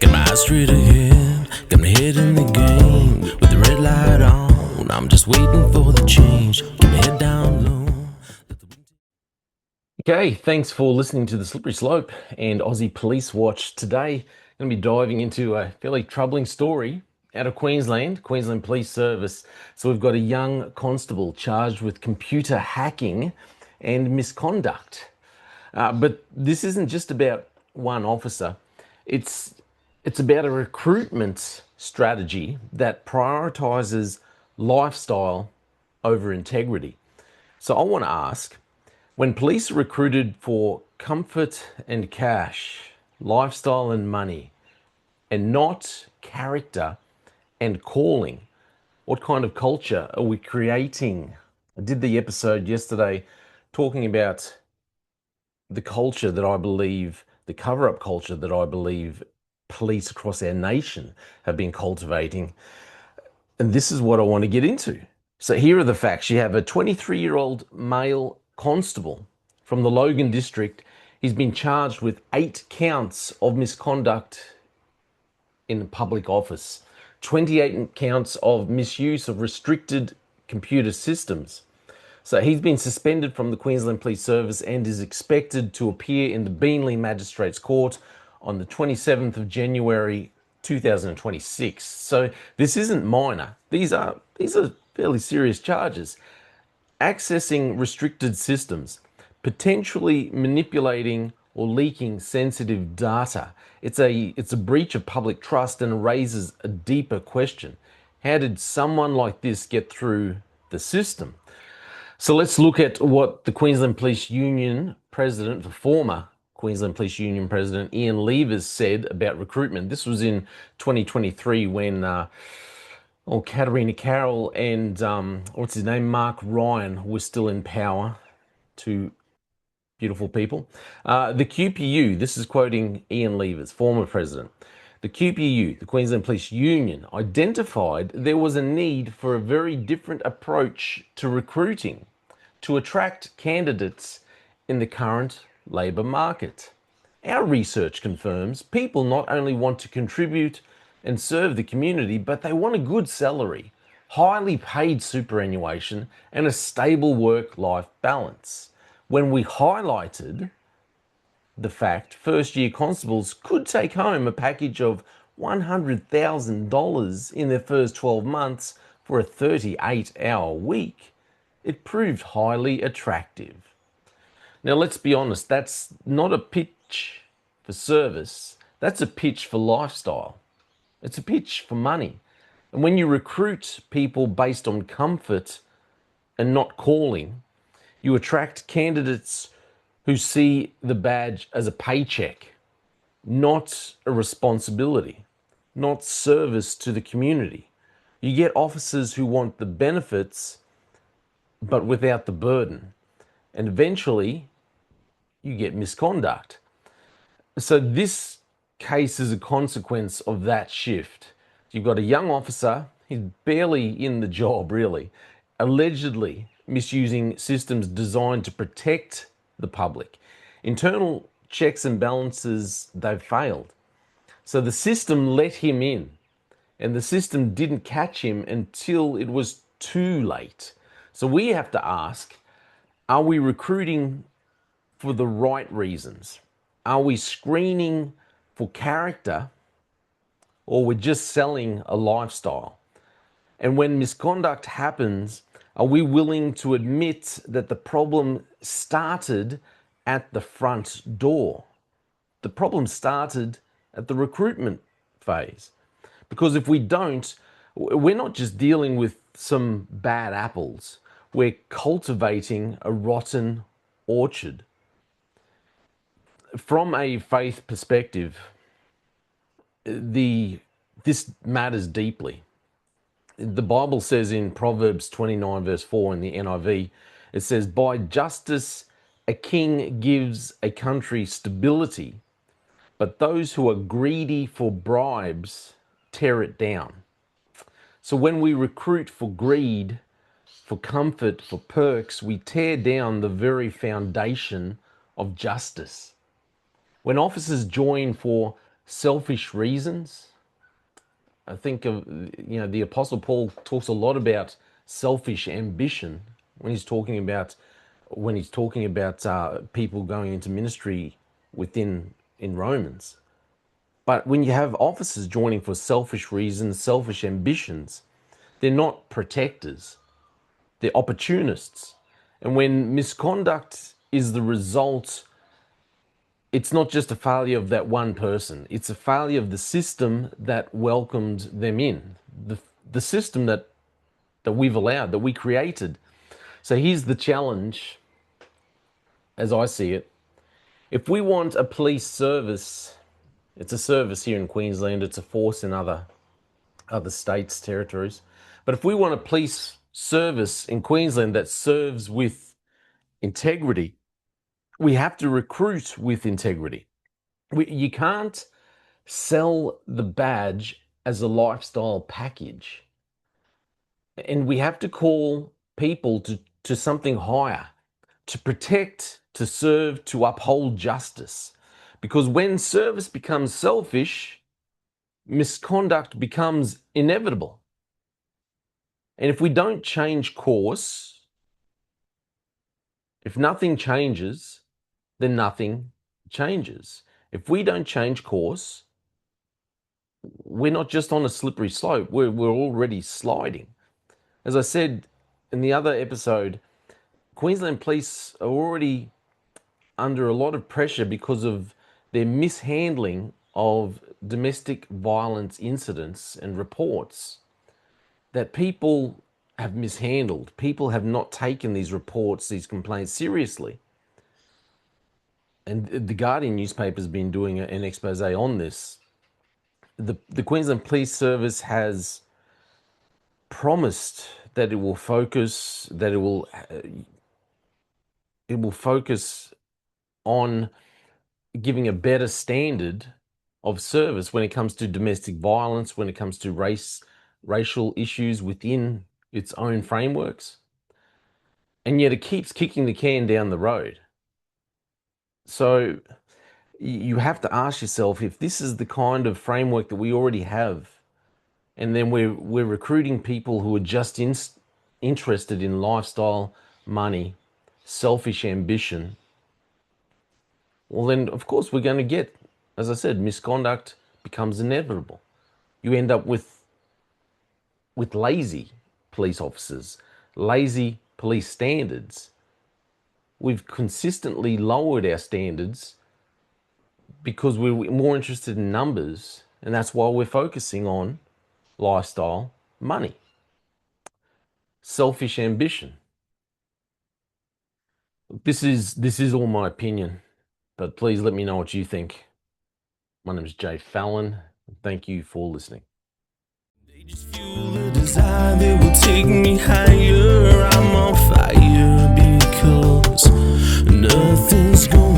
Got my eyes straight ahead, got my head in the game. With the red light on, I'm just waiting for the change. Keep my head down low. Okay, thanks for listening to The Slippery Slope and Aussie Police Watch. Today, I'm going to be diving into a fairly troubling story out of Queensland Police Service. So we've got a young constable charged with computer hacking and misconduct. But this isn't just about one officer. It's about a recruitment strategy that prioritizes lifestyle over integrity. So I want to ask, when police are recruited for comfort and cash, lifestyle and money, and not character and calling, what kind of culture are we creating? I did the episode yesterday talking about the culture that I believe, the cover-up culture that I believe police across our nation have been cultivating. And this is what I want to get into. So here are the facts. You have a 23-year-old male constable from the Logan District. He's been charged with 8 counts of misconduct in public office, 28 counts of misuse of restricted computer systems. So he's been suspended from the Queensland Police Service and is expected to appear in the Beenleigh Magistrates Court on the 27th of January 2026. So this isn't minor. These are fairly serious charges. Accessing restricted systems, potentially manipulating or leaking sensitive data. It's a breach of public trust and raises a deeper question. How did someone like this get through the system? So let's look at what the Queensland Police Union president, the former Queensland Police Union president, Ian Levers, said about recruitment. This was in 2023 when Katarina Carroll and what's his name, Mark Ryan, was still in power. Two beautiful people. The QPU, this is quoting Ian Levers, former president. The QPU, the Queensland Police Union, identified there was a need for a very different approach to recruiting to attract candidates in the current labour market. Our research confirms people not only want to contribute and serve the community, but they want a good salary, highly paid superannuation, and a stable work-life balance. When we highlighted the fact first-year constables could take home a package of $100,000 in their first 12 months for a 38-hour week, it proved highly attractive. Now, let's be honest, that's not a pitch for service, that's a pitch for lifestyle. It's a pitch for money. And when you recruit people based on comfort and not calling, you attract candidates who see the badge as a paycheck, not a responsibility, not service to the community. You get officers who want the benefits but without the burden. And eventually, you get misconduct. So this case is a consequence of that shift. You've got a young officer, he's barely in the job really, allegedly misusing systems designed to protect the public. Internal checks and balances, they've failed. So the system let him in, and the system didn't catch him until it was too late. So we have to ask, are we recruiting for the right reasons? Are we screening for character, or we're just selling a lifestyle? And when misconduct happens, are we willing to admit that the problem started at the front door? The problem started at the recruitment phase. Because if we don't, we're not just dealing with some bad apples. We're cultivating a rotten orchard. From a faith perspective, this matters deeply. The Bible says in Proverbs 29 verse 4 in the NIV, it says, "By justice a king gives a country stability, but those who are greedy for bribes tear it down." So when we recruit for greed, for comfort, for perks, we tear down the very foundation of justice. When officers join for selfish reasons. I think of, the Apostle Paul talks a lot about selfish ambition when he's talking about people going into ministry in Romans. But when you have officers joining for selfish reasons, selfish ambitions, they're not protectors, they're opportunists. And when misconduct is the result, it's not just a failure of that one person, it's a failure of the system that welcomed them in, the system that we've allowed, that we created. So here's the challenge, as I see it. If we want a police service, it's a service here in Queensland, it's a force in other states, territories. But if we want a police service in Queensland that serves with integrity, we have to recruit with integrity. You can't sell the badge as a lifestyle package. And we have to call people to something higher, to protect, to serve, to uphold justice. Because when service becomes selfish, misconduct becomes inevitable. And if we don't change course, if nothing changes, then nothing changes. If we don't change course, we're not just on a slippery slope, we're already sliding. As I said in the other episode, Queensland Police are already under a lot of pressure because of their mishandling of domestic violence incidents and reports that people have mishandled. People have not taken these reports, these complaints seriously. And the Guardian newspaper has been doing an expose on this. The Queensland Police Service has promised that it will focus on giving a better standard of service when it comes to domestic violence, when it comes to racial issues within its own frameworks. And yet it keeps kicking the can down the road. So you have to ask yourself, if this is the kind of framework that we already have, and then we're recruiting people who are just interested in lifestyle, money, selfish ambition, well then of course we're going to get, as I said, misconduct becomes inevitable. You end up with lazy police officers, lazy police standards. We've consistently lowered our standards because we're more interested in numbers, and that's why we're focusing on lifestyle, money, selfish ambition. This is all my opinion, but please let me know what you think. My name is Jay Fallon. Thank you for listening. They just fuel a desire that will take me higher. I'm on fire because nothing's going